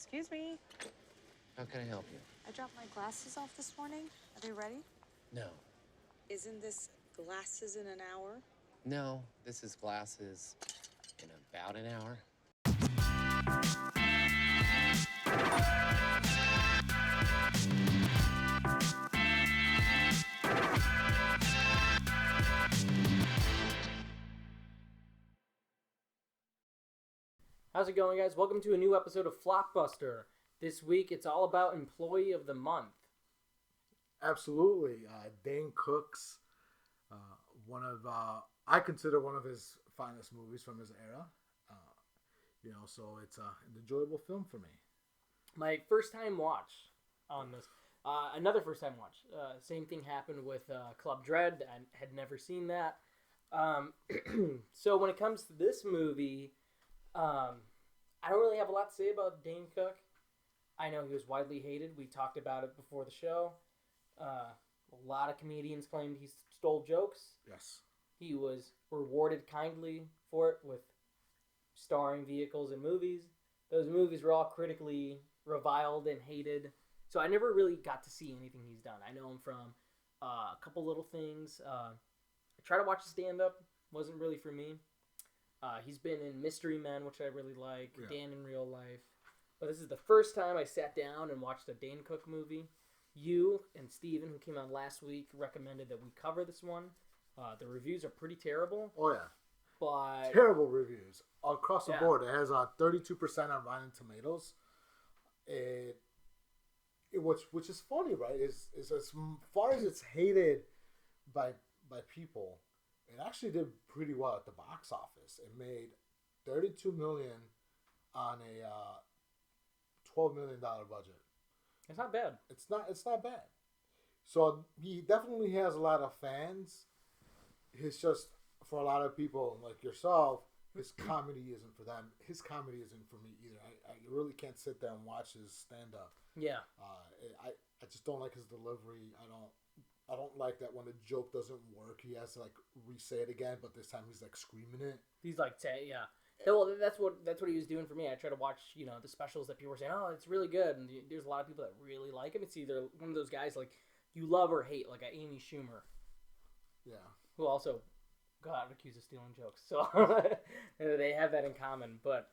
Excuse me. How can I help you? I dropped my glasses off this morning. Are they ready? No. Isn't this glasses in an hour? No, this is glasses in about an hour. How's it going, guys? Welcome to a new episode of Flopbuster. This week, it's all about Employee of the Month. Absolutely. Dane Cook's I consider one of his finest movies from his era. So it's an enjoyable film for me. My first time watch on this. Another first time watch. Same thing happened with Club Dread. I had never seen that. So when it comes to this movie, I don't really have a lot to say about Dane Cook. I know he was widely hated. We talked about it before the show. A lot of comedians claimed he stole jokes. Yes. He was rewarded kindly for it with starring vehicles in movies. Those movies were all critically reviled and hated. So I never really got to see anything he's done. I know him from a couple little things. I tried to watch his stand-up. Wasn't really for me. He's been in Mystery Men, which I really like. Yeah. Dan in Real Life. But this is the first time I sat down and watched a Dane Cook movie. You and Steven, who came on last week, recommended that we cover this one. The reviews are pretty terrible. Oh, yeah. But Terrible reviews. Across the board. It has 32% on Rotten Tomatoes. Which is funny, right? Is as far as it's hated by people, it actually did pretty well at the box office. It made $32 million on a $12 million budget. it's not bad. It's not bad. So he definitely has a lot of fans. It's just for a lot of people like yourself, his comedy isn't for them. His comedy isn't for me either. I really can't sit there and watch his stand up. Yeah. I just don't like his delivery. I don't like that when a joke doesn't work, he has to like re-say it again, but this time he's like screaming it. He's like, yeah. Well, that's what he was doing for me. I try to watch, the specials that people were saying, oh, it's really good, and there's a lot of people that really like him. It's either one of those guys like you love or hate, like a Amy Schumer. Yeah. Who also got accused of stealing jokes, so they have that in common. But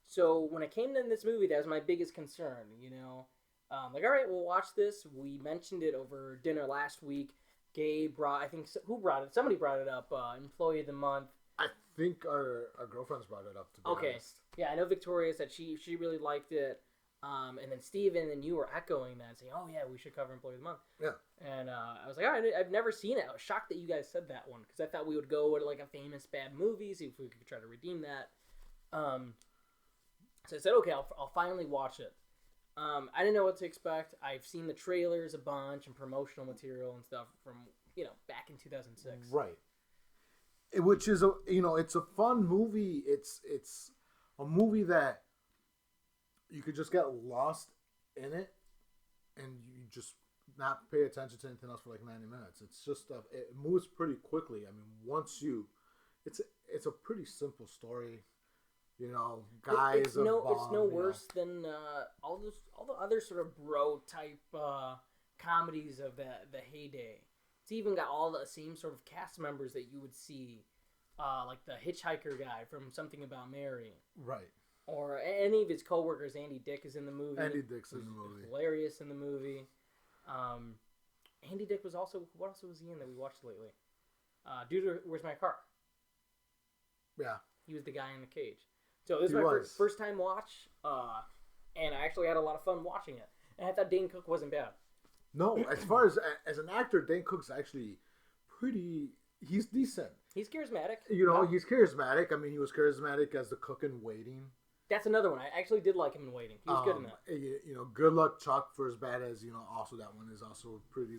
so when I came to this movie, that was my biggest concern. Like, all right, we'll watch this. We mentioned it over dinner last week. Gabe brought, I think, who brought it? Somebody brought it up. Employee of the Month. I think our girlfriends brought it up, to be honest. Yeah, I know Victoria said she really liked it. And then Steven and you were echoing that and saying, oh, yeah, we should cover Employee of the Month. Yeah. And I was like, all right, I've never seen it. I was shocked that you guys said that one because I thought we would go with like a famous bad movie, see if we could try to redeem that. So I said, okay, I'll finally watch it. I didn't know what to expect. I've seen the trailers a bunch and promotional material and stuff from, back in 2006. Right. Which is it's a fun movie. It's a movie that you could just get lost in it, and you just not pay attention to anything else for like 90 minutes. It's just it moves pretty quickly. I mean, it's a pretty simple story. Guys. It's no worse than all the other sort of bro type comedies of the heyday. It's even got all the same sort of cast members that you would see, like the hitchhiker guy from Something About Mary, right? Or any of his coworkers. Andy Dick is in the movie. Andy Dick's in the movie. Hilarious in the movie. Andy Dick was also, what else was he in that we watched lately? Dude, Where's My Car? Yeah, he was the guy in the cage. So this is my first time watch, and I actually had a lot of fun watching it. And I thought Dane Cook wasn't bad. No, as far as an actor, Dane Cook's actually he's decent. He's charismatic. He's charismatic. I mean, he was charismatic as the cook in Waiting. That's another one. I actually did like him in Waiting. He was good in that. Good Luck Chuck, for as bad as, also that one is also pretty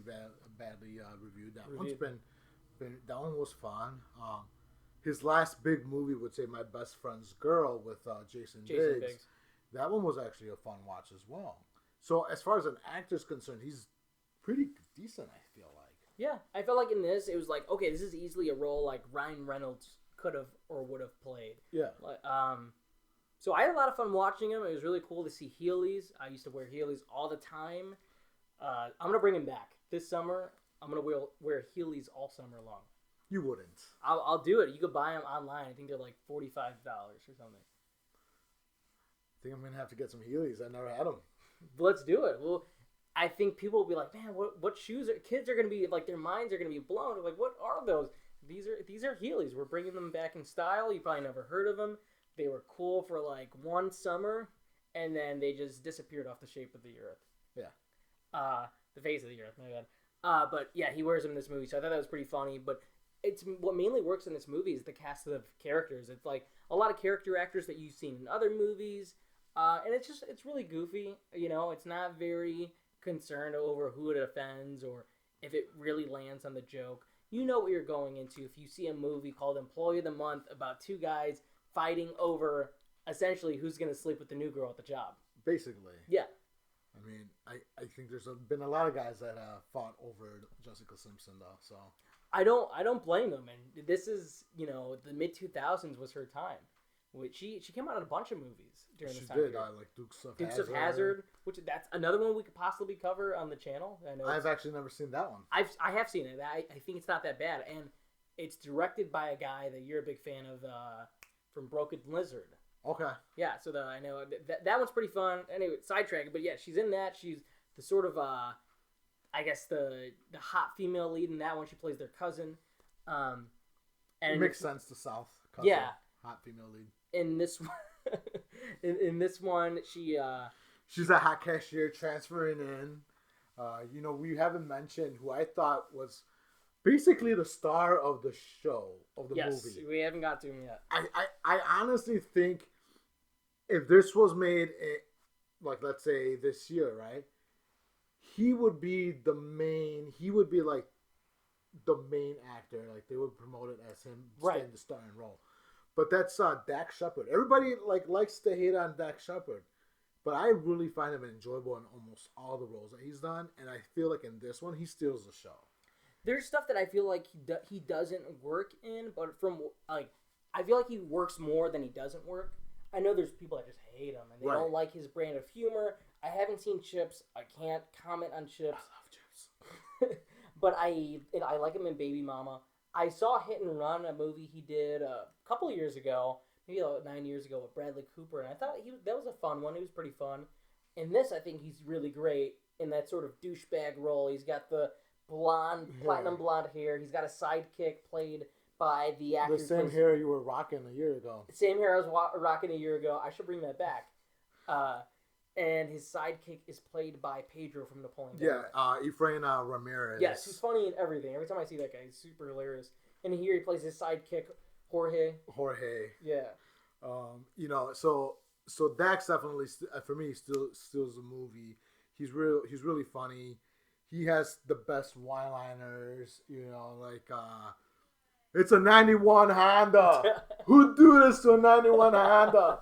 badly reviewed. One's been that one was fun. His last big movie would say My Best Friend's Girl with Jason Biggs. That one was actually a fun watch as well. So as far as an actor's concerned, he's pretty decent, I feel like. Yeah, I felt like in this, it was like, okay, this is easily a role like Ryan Reynolds could have or would have played. Yeah. So I had a lot of fun watching him. It was really cool to see Heelys. I used to wear Heelys all the time. I'm going to bring him back. This summer, I'm going to wear Heelys all summer long. You wouldn't. I'll do it. You could buy them online. I think they're like $45 or something. I think I'm going to have to get some Heelys. I never had them. Let's do it. Well, I think people will be like, man, what shoes are kids are going to be like? Their minds are going to be blown. They're like, what are those? These are Heelys. We're bringing them back in style. You probably never heard of them. They were cool for like one summer, and then they just disappeared off the shape of the earth. Yeah. The face of the earth. My bad. But yeah, he wears them in this movie, so I thought that was pretty funny. But it's what mainly works in this movie is the cast of characters. It's like a lot of character actors that you've seen in other movies, and it's really goofy. You know, it's not very concerned over who it offends or if it really lands on the joke. You know what you're going into if you see a movie called Employee of the Month about two guys fighting over essentially who's going to sleep with the new girl at the job. Basically. Yeah. I mean, I think there's been a lot of guys that fought over Jessica Simpson, though. So I don't blame them. And this is, you know, the mid 2000s was her time. Which she came out in a bunch of movies during this time. She did, like Dukes of Hazzard, which that's another one we could possibly cover on the channel. I know I've actually never seen that one. I have seen it. I think it's not that bad, and it's directed by a guy that you're a big fan of from Broken Lizard. Okay. Yeah, so I know that one's pretty fun. Anyway, sidetrack, but yeah, she's in that. She's the sort of I guess the hot female lead in that one. She plays their cousin. And it makes sense. The South cousin. Yeah. Hot female lead. In this one, in this one, she's a hot cashier transferring in. You know, we haven't mentioned who I thought was basically the star of the show, of the movie. Yes, we haven't got to him yet. I honestly think if this was made, like, let's say this year, right? He would be the main, like the main actor. Like, they would promote it as him staying the starring role. But that's Dak Shepard. Everybody likes to hate on Dak Shepard, but I really find him enjoyable in almost all the roles that he's done, and I feel like in this one he steals the show. There's stuff that I feel like he doesn't work in, but I feel like he works more than he doesn't work. I know there's people that just hate him and they don't like his brand of humor. I haven't seen Chips. I can't comment on Chips. I love Chips. But I like him in Baby Mama. I saw Hit and Run, a movie he did a couple of years ago, maybe about 9 years ago with Bradley Cooper, and I thought that was a fun one. It was pretty fun. In this, I think he's really great in that sort of douchebag role. He's got the platinum blonde hair. He's got a sidekick played by the actor. The same hair you were rocking a year ago. Same hair I was rocking a year ago. I should bring that back. And his sidekick is played by Pedro from Napoleon Dynamite. Yeah, Efrain Ramirez. Yes, he's funny in everything. Every time I see that guy, he's super hilarious. And here he plays his sidekick, Jorge. Yeah. You know, so Dax definitely for me still steals the movie. He's really funny. He has the best one-liners. You know, like it's a '91 Honda. Who'd do this to a '91 Honda?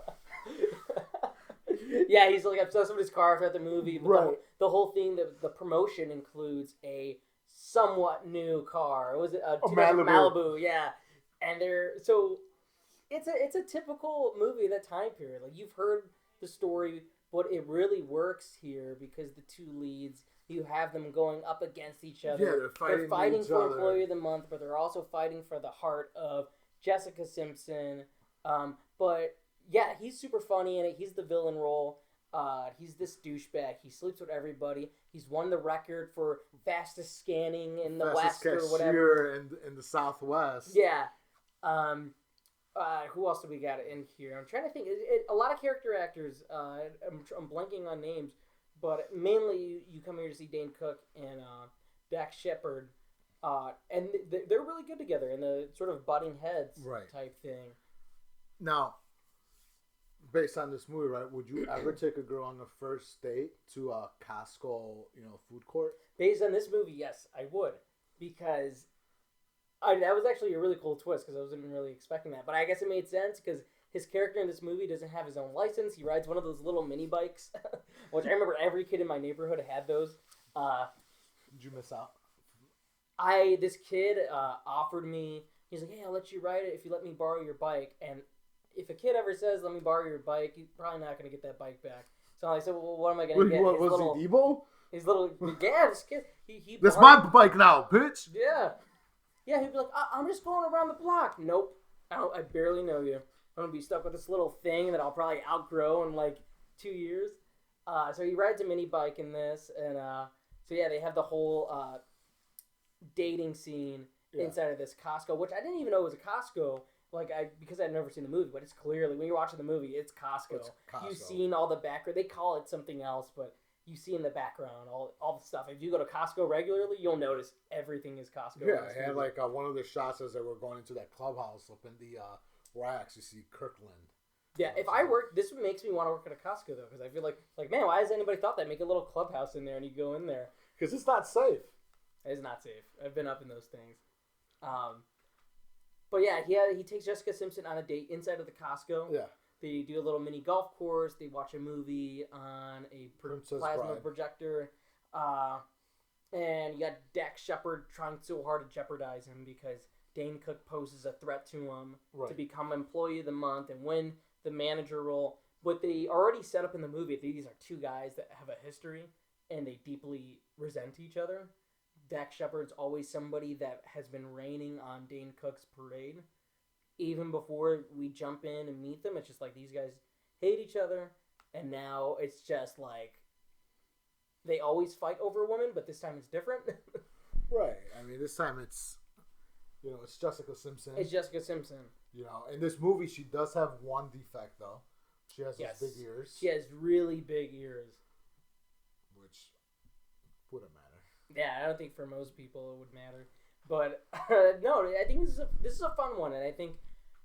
Yeah, he's like obsessed with his car throughout the movie. But right. The whole thing, the promotion includes a somewhat new car. Was it a Malibu? Yeah, and it's a typical movie of that time period. Like, you've heard the story, but it really works here because the two leads, you have them going up against each other. Yeah, they're fighting for Employee of the Month, but they're also fighting for the heart of Jessica Simpson. But yeah, he's super funny in it. He's the villain role. He's this douchebag. He sleeps with everybody. He's won the record for fastest scanning in the West or whatever. in the Southwest. Yeah. Who else do we got in here? I'm trying to think. A lot of character actors. I'm blanking on names, but mainly you come here to see Dane Cook and Dak Shepard, and they're really good together in the sort of butting heads type thing. Now, based on this movie, right? Would you ever take a girl on the first date to a Costco, food court? Based on this movie, yes, I would, because that was actually a really cool twist because I wasn't really expecting that. But I guess it made sense because his character in this movie doesn't have his own license. He rides one of those little mini bikes, which I remember every kid in my neighborhood had those. Did you miss out? This kid offered me. He's like, "Hey, I'll let you ride it if you let me borrow your bike." And if a kid ever says, "Let me borrow your bike," he's probably not gonna get that bike back. So I said, "Well, what am I gonna get?" What was he, Debo? His little yeah, this kid. He That's borrowed- my bike now, bitch. Yeah. Yeah, he'd be like, I'm just going around the block. Nope. I barely know you. I'm going to be stuck with this little thing that I'll probably outgrow in like 2 years. So he rides a mini bike in this. And so, yeah, they have the whole dating scene inside of this Costco, which I didn't even know was a Costco. Because I'd never seen the movie, but it's clearly, when you're watching the movie, it's Costco. It's Costco. You've seen all the background. They call it something else, but you see in the background all the stuff. If you go to Costco regularly, you'll notice everything is Costco. Yeah, I had like one of the shots as they were going into that clubhouse up in the where I actually see Kirkland. Yeah, if I work, this makes me want to work at a Costco though, because I feel like man, why has anybody thought that? Make a little clubhouse in there and you go in there. Because it's not safe. It's not safe. I've been up in those things. But yeah, he takes Jessica Simpson on a date inside of the Costco. Yeah. They do a little mini golf course. They watch a movie on a plasma Bride. projector. And you got Dax Shepard trying so hard to jeopardize him because Dane Cook poses a threat to him to become Employee of the Month and win the manager role. But they already set up in the movie that these are two guys that have a history and they deeply resent each other. Dax Shepard's always somebody that has been raining on Dane Cook's parade. Even before we jump in and meet them, it's just like these guys hate each other. And now it's just like they always fight over a woman, but this time it's different. Right. I mean, this time it's Jessica Simpson. It's Jessica Simpson. In this movie, she does have one defect, though. She has those big ears. She has really big ears. Which wouldn't matter. Yeah, I don't think for most people it would matter. But, no, I think this is a fun one. And I think,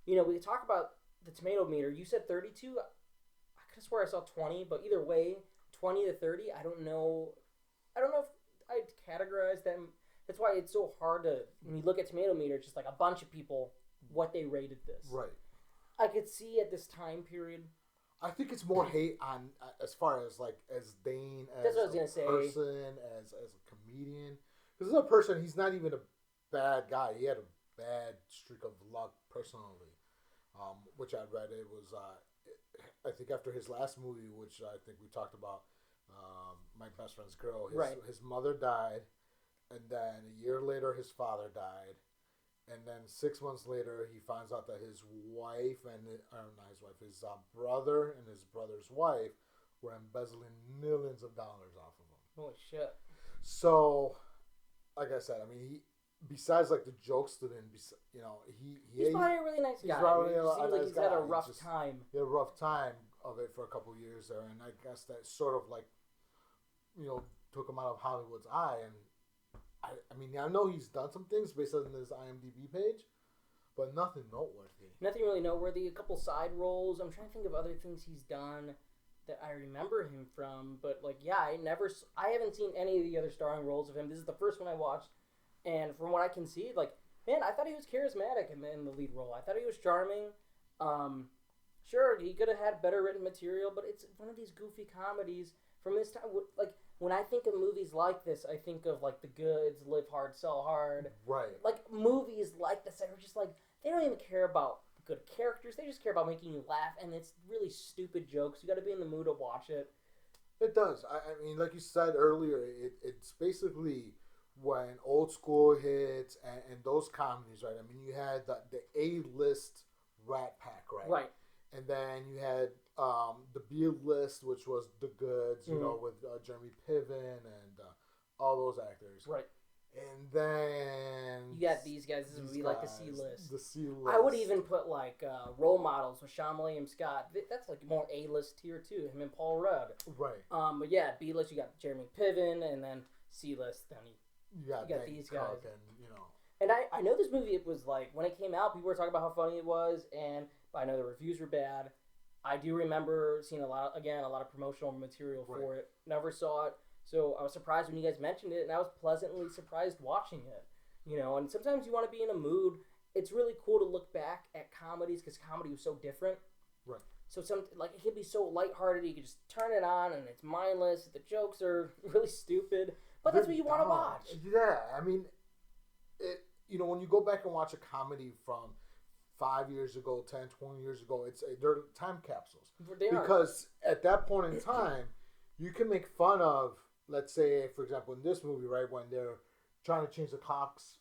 we talk about the tomato meter. You said 32. I could have swore I saw 20. But either way, 20 to 30, I don't know if I'd categorize them. That's why it's so hard to, when you look at tomato meter, it's just like a bunch of people, what they rated this. Right. I could see at this time period. I think it's more hate on as far as as Dane as That's what I was gonna say. Person, as a comedian. Because as a person, he's not even a bad guy. He had a bad streak of luck personally, which I read. It was I think after his last movie, which I think we talked about, My Best Friend's Girl. His mother died, and then a year later his father died. And then 6 months later, he finds out that his wife his brother and his brother's wife were embezzling millions of dollars off of him. Holy shit. So, like I said, I mean, besides the jokes to him, he's probably a really nice guy. Seems like he's had a rough time. He had a rough time of it for a couple of years there, and I guess that sort of took him out of Hollywood's eye. And I know he's done some things based on his IMDb page, but nothing noteworthy. Nothing really noteworthy. A couple side roles. I'm trying to think of other things he's done that I remember him from. But I haven't seen any of the other starring roles of him. This is the first one I watched, and from what I can see, man, I thought he was charismatic in the lead role. I thought he was charming. Sure, he could have had better written material, but it's one of these goofy comedies from this time. When I think of movies like this, I think of The Goods, Live Hard, Sell Hard. Right. Movies like this that are just they don't even care about good characters. They just care about making you laugh, and it's really stupid jokes. You got to be in the mood to watch it. It does. I mean, like you said earlier, it's basically when old school hits and those comedies, right? I mean, you had the A-list Rat Pack, right? Right. And then you had the B-list, which was The Goods, with Jeremy Piven and all those actors. Right. And then you got these guys. This would be the C-list. The C-list. I would even put role models with Sean William Scott. That's more A-list tier too. Him and Paul Rudd. Right. But yeah, B-list you got Jeremy Piven, and then C-list then you got these guys. And, And I know this movie. It was when it came out, people were talking about how funny it was, but I know the reviews were bad. I do remember seeing a lot of promotional material for it. Never saw it. So I was surprised when you guys mentioned it, and I was pleasantly surprised watching it. And sometimes you want to be in a mood. It's really cool to look back at comedies because comedy was so different. Right. So it can be so lighthearted. You can just turn it on, and it's mindless. The jokes are really stupid, but that's what you want to watch. Yeah, I mean, when you go back and watch a comedy from 5 years ago, 10, 20 years ago. They're time capsules. They are. Because at that point in time, you can make fun of, let's say, for example, in this movie, right, when they're trying to change the clocks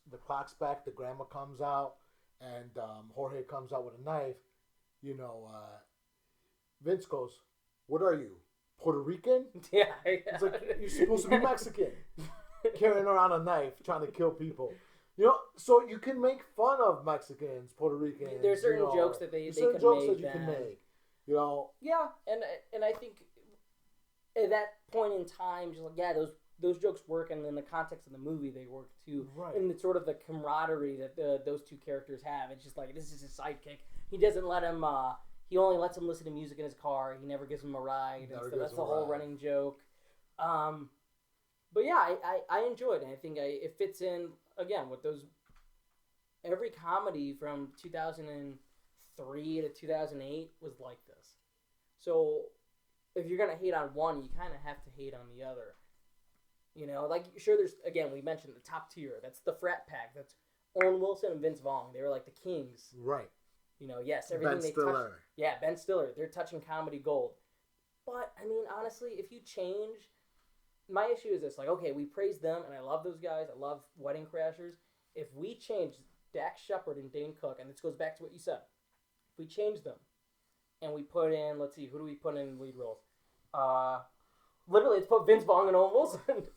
back, the grandma comes out, and Jorge comes out with a knife. Vince goes, "What are you, Puerto Rican?" Yeah. It's like, you're supposed to be Mexican, carrying around a knife, trying to kill people. So you can make fun of Mexicans, Puerto Ricans. There's certain jokes that they certain could jokes make that you can make. Yeah, and I think at that point in time, just like those jokes work, and in the context of the movie, they work too. Right. And it's sort of the camaraderie that those two characters have. It's just like, this is his sidekick. He doesn't let him. He only lets him listen to music in his car. He never gives him a ride. And so that's the whole running joke. But yeah, I enjoyed it. I think it fits in again with those. Every comedy from 2003 to 2008 was like this. So if you're gonna hate on one, you kind of have to hate on the other. Like, sure, there's, again, we mentioned the top tier. That's the frat pack. That's Owen Wilson and Vince Vaughn. They were like the kings. Right. Yes, everything Ben Stiller. touch. Yeah, Ben Stiller. They're touching comedy gold. But I mean, honestly, if you change, my issue is this: like, okay, we praise them, and I love those guys. I love Wedding Crashers. If we change Dax Shepard and Dane Cook, and this goes back to what you said, if we change them, and we put in, let's see, who do we put in lead roles? Literally, let's put Vince Vaughn and Owen Wilson.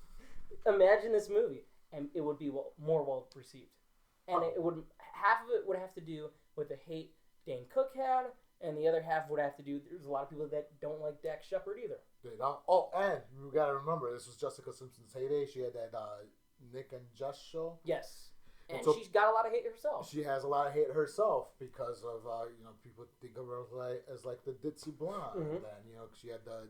Imagine this movie, and it would be more well received, and it would, half of it would have to do with the hate Dane Cook had, and the other half would have to do. There's a lot of people that don't like Dax Shepard either. They don't. Oh, and you gotta remember, this was Jessica Simpson's heyday. She had that Nick and Jess show. Yes, and so she's got a lot of hate herself. She has a lot of hate herself because of people think of her as like the ditzy blonde, and she had the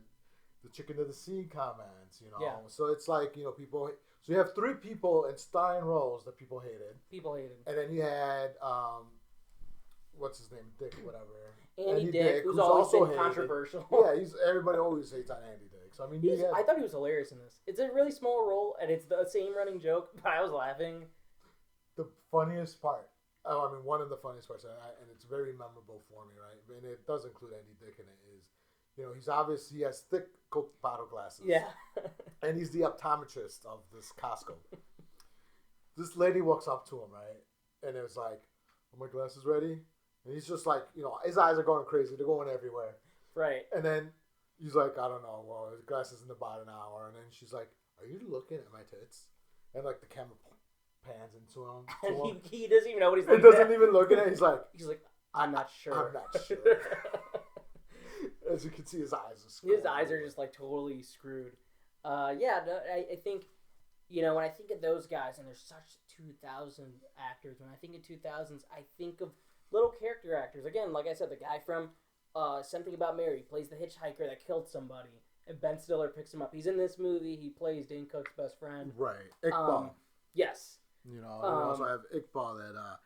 chicken of the sea comments, Yeah. So it's like, people. So you have three people in starring roles that people hated. And then you had what's his name, Dick, whatever. Andy Dick, who's always been hated. controversial. Yeah, everybody always hates on Andy Dick. So I mean, I thought he was hilarious in this. It's a really small role, and it's the same running joke, but I was laughing. The funniest part. Oh, I mean, one of the funniest parts, and it's very memorable for me, right? And it does include Andy Dick in it. Is he has thick Coke bottle glasses. Yeah. And he's the optometrist of this Costco. This lady walks up to him, right? And it was like, "Are my glasses ready?" And he's just like, his eyes are going crazy. They're going everywhere. Right. And then he's like, "I don't know. Well, his glasses in about an hour." And then she's like, "Are you looking at my tits?" And like the camera pans into him. And he doesn't even know what he's looking at. He doesn't even look at it. He's like, I'm not sure. I'm not sure. As you can see, his eyes are screwed. His eyes are just like totally screwed. I think, when I think of those guys, and there's such 2000 actors, when I think of 2000s, I think of little character actors. Again, like I said, the guy from Something About Mary plays the hitchhiker that killed somebody, and Ben Stiller picks him up. He's in this movie. He plays Dane Cook's best friend. Right. Iqbal. Yes. We also have Iqbal that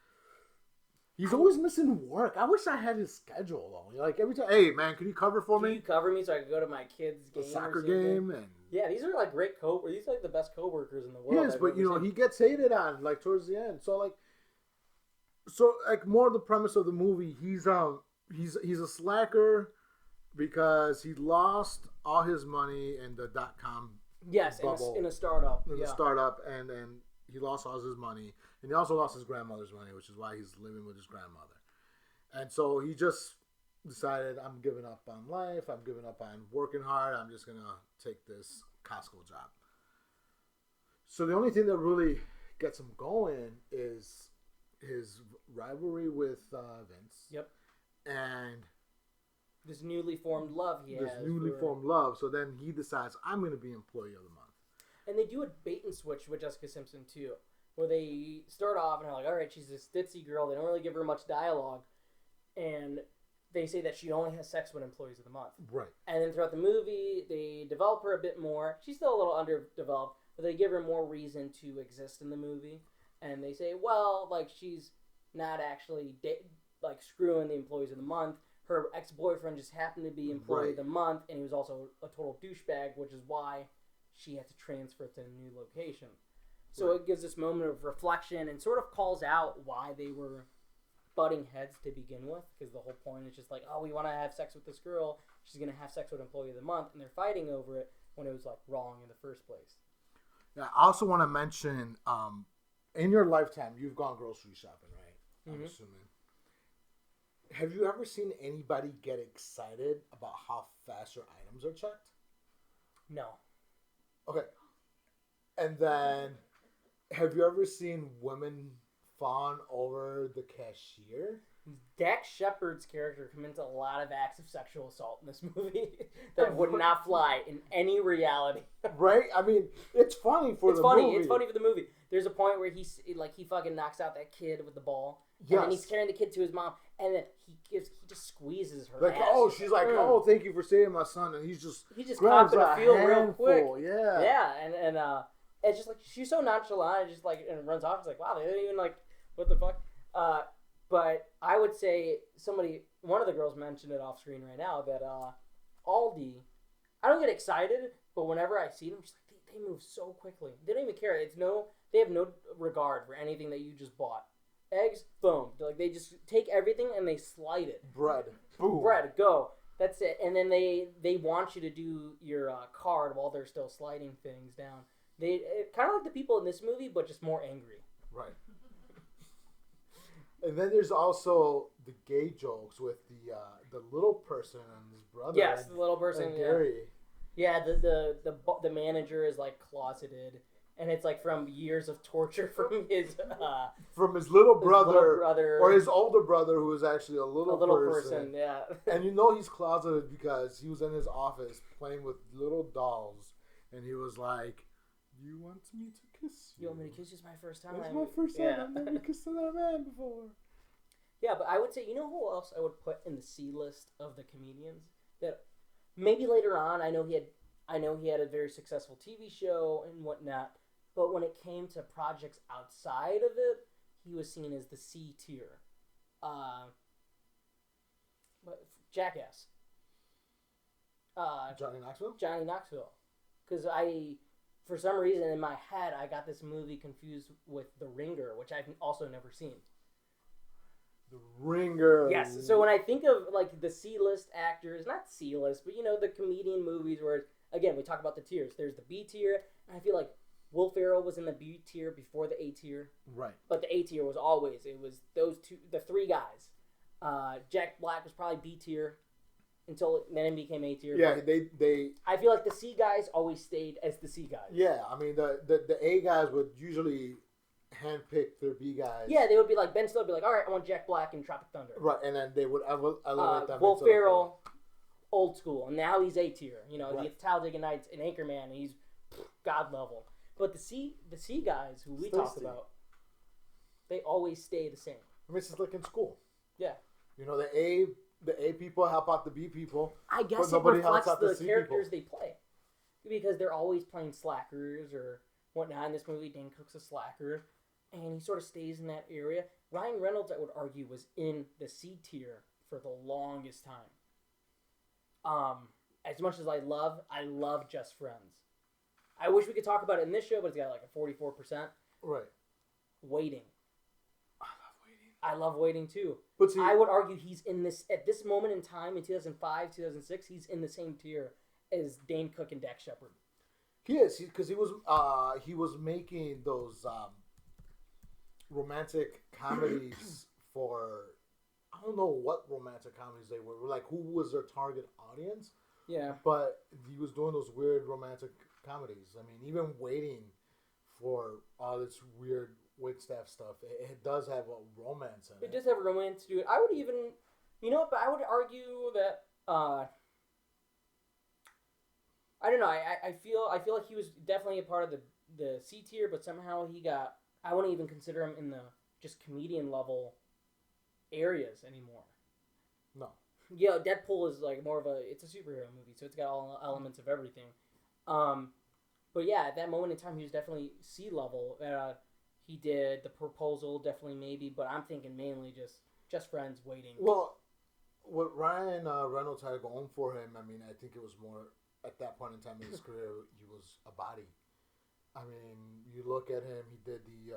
he's always missing work. I wish I had his schedule though. Like every time, "Hey man, can you cover for me? Can you cover me so I can go to my kid's game?" The soccer game and yeah, these are like great these are like the best coworkers in the world. Yes, but he gets hated on like towards the end. So more of the premise of the movie, he's a slacker because he lost all his money in the .com bubble. in a startup. In a startup, and then he lost all his money, and he also lost his grandmother's money, which is why he's living with his grandmother. And so he just decided, "I'm giving up on life. I'm giving up on working hard. I'm just gonna take this Costco job." So the only thing that really gets him going is his rivalry with Vince. Yep. And this newly formed love he has. Formed love. So then he decides, "I'm going to be Employee of the Month." And they do a bait and switch with Jessica Simpson too, where they start off and they're like, "All right, she's this ditzy girl." They don't really give her much dialogue, and they say that she only has sex with Employees of the Month. Right. And then throughout the movie, they develop her a bit more. She's still a little underdeveloped, but they give her more reason to exist in the movie. And they say, well, like, she's not actually screwing the Employees of the Month. Her ex-boyfriend just happened to be Employee of the Month, and he was also a total douchebag, which is why she had to transfer to a new location. So it gives this moment of reflection and sort of calls out why they were butting heads to begin with, because the whole point is just like, oh, we want to have sex with this girl. She's gonna have sex with Employee of the Month, and they're fighting over it when it was like wrong in the first place. Yeah, I also want to mention, in your lifetime, you've gone grocery shopping, right? I'm assuming. Have you ever seen anybody get excited about how fast your items are checked? No. Okay. And then, have you ever seen women fawn over the cashier? Dax Shepard's character commits a lot of acts of sexual assault in this movie that would not fly in any reality. Right? I mean, it's funny for the movie. It's funny for the movie. There's a point where he fucking knocks out that kid with the ball. Yes. And then he's carrying the kid to his mom, and then he just squeezes her like, ass. oh, she's like, oh, thank you for saving my son, and he just grabs copping a feel real quick. Yeah. Yeah, and it's just like she's so nonchalant, just like and runs off. It's like, wow, they didn't even like what the fuck. But I would say one of the girls mentioned it off screen right now that Aldi, I don't get excited, but whenever I see them, just like they move so quickly. They don't even care. They have no regard for anything that you just bought. Eggs, boom. Like they just take everything and they slide it. Bread, boom. Bread, go. That's it. And then they want you to do your card while they're still sliding things down. They kind of like the people in this movie, but just more angry. Right. And then there's also the gay jokes with the little person and his brother. Yes, the little person. And Gary. Yeah, the manager is like closeted, and it's like from years of torture from his little brother, or his older brother, who is actually a little person. Yeah. And you know he's closeted because he was in his office playing with little dolls, and he was like, "You want me to kiss you? You want me to kiss you? It's my first time. It's my first time. I've never kissed another man before." Yeah, but I would say, you know who else I would put in the C list of the comedians that maybe later on, I know he had a very successful TV show and whatnot, but when it came to projects outside of it, he was seen as the C tier. But Jackass. Johnny Knoxville? Johnny Knoxville. Because for some reason in my head, I got this movie confused with The Ringer, which I've also never seen. The Ringer. Yes. So when I think of like the C-list actors, not C-list, but you know the comedian movies where again we talk about the tiers. There's the B tier, and I feel like Will Ferrell was in the B tier before the A tier. Right. But the A tier was those two, the three guys. Jack Black was probably B tier until then it became A tier. Yeah, they. I feel like the C guys always stayed as the C guys. Yeah, I mean the A guys would usually handpick their B guys. Yeah, they would be like Ben Stiller would be like, all right, I want Jack Black in Tropic Thunder. Right, and then they would elevate them. Will Ferrell, old school, and now he's A tier. You know, right. He's Talladega Nights and Anchorman, and he's god level. But the C guys who we talk about, they always stay the same. I mean, it's just like in school. Yeah. You know, the A people help out the B people. I guess it reflects the characters they play. Because they're always playing slackers or whatnot. In this movie, Dane Cook's a slacker. And he sort of stays in that area. Ryan Reynolds, I would argue, was in the C tier for the longest time. As much as I love Just Friends. I wish we could talk about it in this show, but it's got like a 44%. Right. Waiting. I love Waiting too. But see, I would argue he's in this, at this moment in time, in 2005, 2006, he's in the same tier as Dane Cook and Dax Shepard. He is, because he was making those romantic comedies for, I don't know what romantic comedies they were. Like, who was their target audience? Yeah. But he was doing those weird romantic comedies. I mean, even Waiting for all this weird waitstaff stuff, it does have a romance in it. It does have a romance to it. I would even, but I would argue that, I don't know, I feel like he was definitely a part of the C tier, but somehow he got, I wouldn't even consider him in the just comedian level areas anymore. No. Yeah, Deadpool is like more of it's a superhero movie, so it's got all elements of everything. But yeah, at that moment in time, he was definitely C level. He did The Proposal, definitely maybe, but I'm thinking mainly just Friends, Waiting. Well, what Ryan Reynolds had going for him, I mean, I think it was more, at that point in time in his career, he was a body. I mean, you look at him, he did the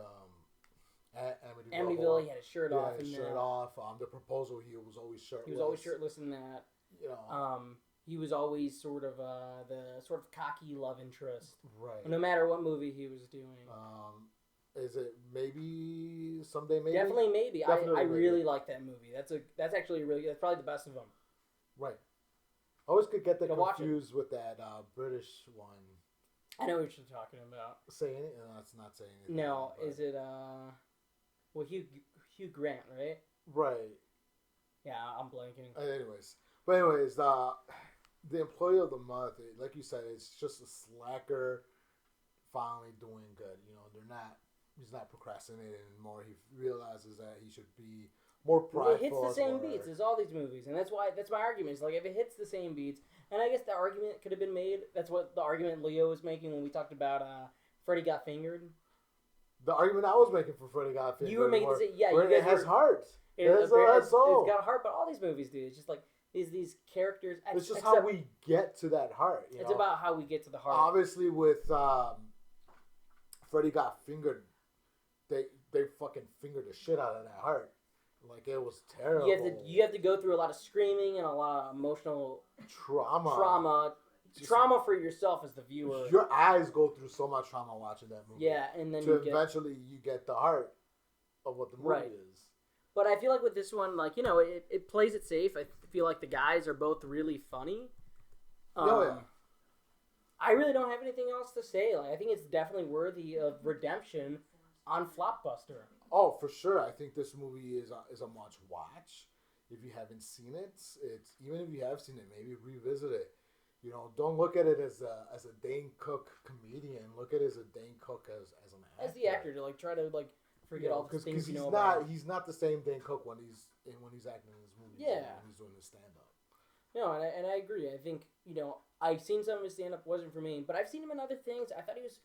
Amityville, he had his shirt off. His in shirt that. off. The Proposal, he was always shirtless. He was always shirtless in that. You know. He was always sort of the sort of cocky love interest. Right. No matter what movie he was doing. Is it maybe Someday Maybe? Definitely Maybe. Definitely I Maybe. really like that movie. That's actually really good. That's probably the best of them. Right. I always could get that Go watch confused with that British one. I know what you're talking about. Saying it? No, that's not saying it. No, but... is it well, Hugh Grant, right? Right. Yeah, I'm blanking. Anyways, the employee of the month, like you said, it's just a slacker finally doing good. You know, he's not procrastinating anymore. He realizes that he should be more prideful. It hits the same beats as all these movies, and that's my argument. Is like if it hits the same beats, and I guess the argument could have been made. That's what the argument Leo was making when we talked about Freddy Got Fingered. The argument I was making for Freddy Got Fingered. You were making it has heart. It's soul. It's got heart, but all these movies do. It's just like these characters. It's just how we get to that heart. It's about how we get to the heart. Obviously, with Freddy Got Fingered, they fucking fingered the shit out of that heart. Like, it was terrible. You have to go through a lot of screaming and a lot of emotional trauma for yourself as the viewer. Your eyes go through so much trauma watching that movie. Yeah, and then eventually you get the heart of what the movie is. But I feel like with this one, like, you know, it plays it safe. I feel like the guys are both really funny. Yeah. I really don't have anything else to say. Like, I think it's definitely worthy of redemption on Flopbuster. Oh, for sure. I think this movie is a must watch. If you haven't seen it, it's even if you have seen it, maybe revisit it. You know, don't look at it as a Dane Cook comedian. Look at it as a Dane Cook as an actor. As the actor, to like try to like forget all the things you know about. Because he's not the same Dane Cook when he's acting in his movies. Yeah, when he's doing his stand up. No, and I agree. I think, you know, I've seen some of his stand up, wasn't for me, but I've seen him in other things. I thought he was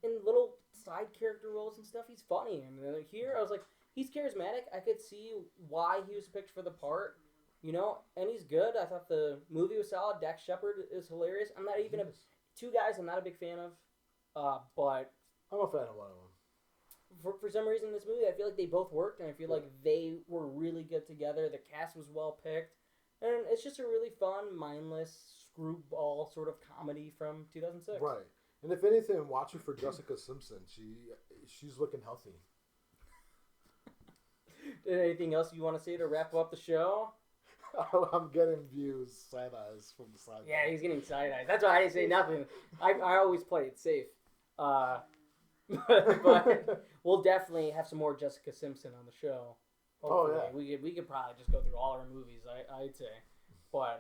in little side character roles and stuff. He's funny, and here I was like, he's charismatic. I could see why he was picked for the part. You know, and he's good. I thought the movie was solid. Dax Shepard is hilarious. I'm not even two guys I'm not a big fan of, but I'm a fan of one of them. For some reason, this movie, I feel like they both worked, and I feel like they were really good together. The cast was well picked, and it's just a really fun, mindless, screwball sort of comedy from 2006. Right, and if anything, watch it for Jessica Simpson. She's looking healthy. Anything else you want to say to wrap up the show? I'm getting views, side eyes from the side. Yeah, he's getting side eyes. That's why I didn't say nothing. I always play it safe. But we'll definitely have some more Jessica Simpson on the show. Hopefully. Oh yeah, we could probably just go through all our movies. I'd say, but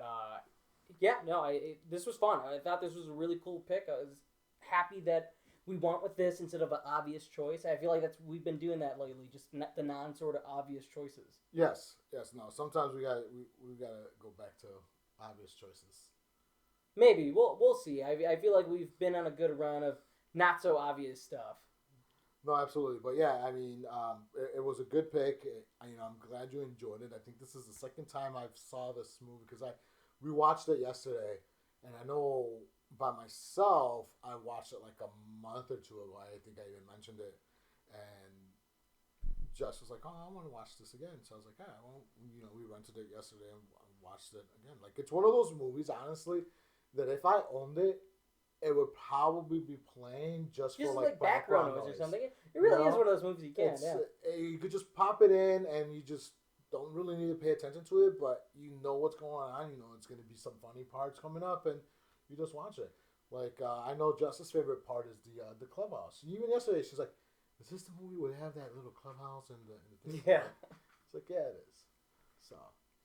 yeah, no, this was fun. I thought this was a really cool pick. I was happy that we went with this instead of an obvious choice. I feel like we've been doing that lately, just the non sort of obvious choices. Yes. No. Sometimes we gotta go back to obvious choices. Maybe we'll see. I feel like we've been on a good run of not so obvious stuff. No, absolutely. But yeah, I mean, it was a good pick. I'm glad you enjoyed it. I think this is the second time I've saw this movie because I rewatched it yesterday, and I know by myself I watched it like a month or two ago. I think I even mentioned it, and Jess was like, "Oh, I want to watch this again." So I was like, "Yeah, well, we rented it yesterday and watched it again." Like, it's one of those movies, honestly, that if I owned it, it would probably be playing just for like background noise or something. It really is one of those movies you can. You could just pop it in, and you just don't really need to pay attention to it, but you know what's going on. You know it's going to be some funny parts coming up, and you just watch it. Like, I know Jess's favorite part is the clubhouse. Even yesterday, she's like, "Is this the movie where they have that little clubhouse and the thing?" Yeah. It's like, yeah, it is. So.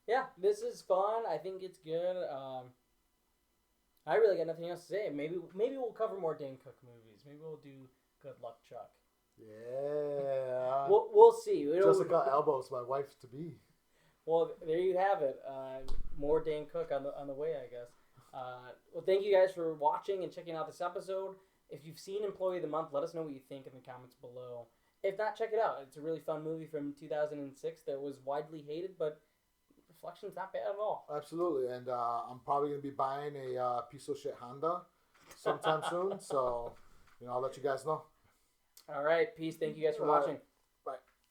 Yeah, this is fun. I think it's good. I really got nothing else to say. Maybe we'll cover more Dane Cook movies. Maybe we'll do Good Luck Chuck. Yeah. We'll see. Jessica Alba's my wife to be. Well, there you have it. More Dane Cook on the way, I guess. Well, thank you guys for watching and checking out this episode. If you've seen Employee of the Month, let us know what you think in the comments below. If not, check it out. It's a really fun movie from 2006 that was widely hated, but Reflection's not bad at all. Absolutely, and I'm probably going to be buying a piece of shit Honda sometime soon, so I'll let you guys know. All right, peace. Thank you guys for watching.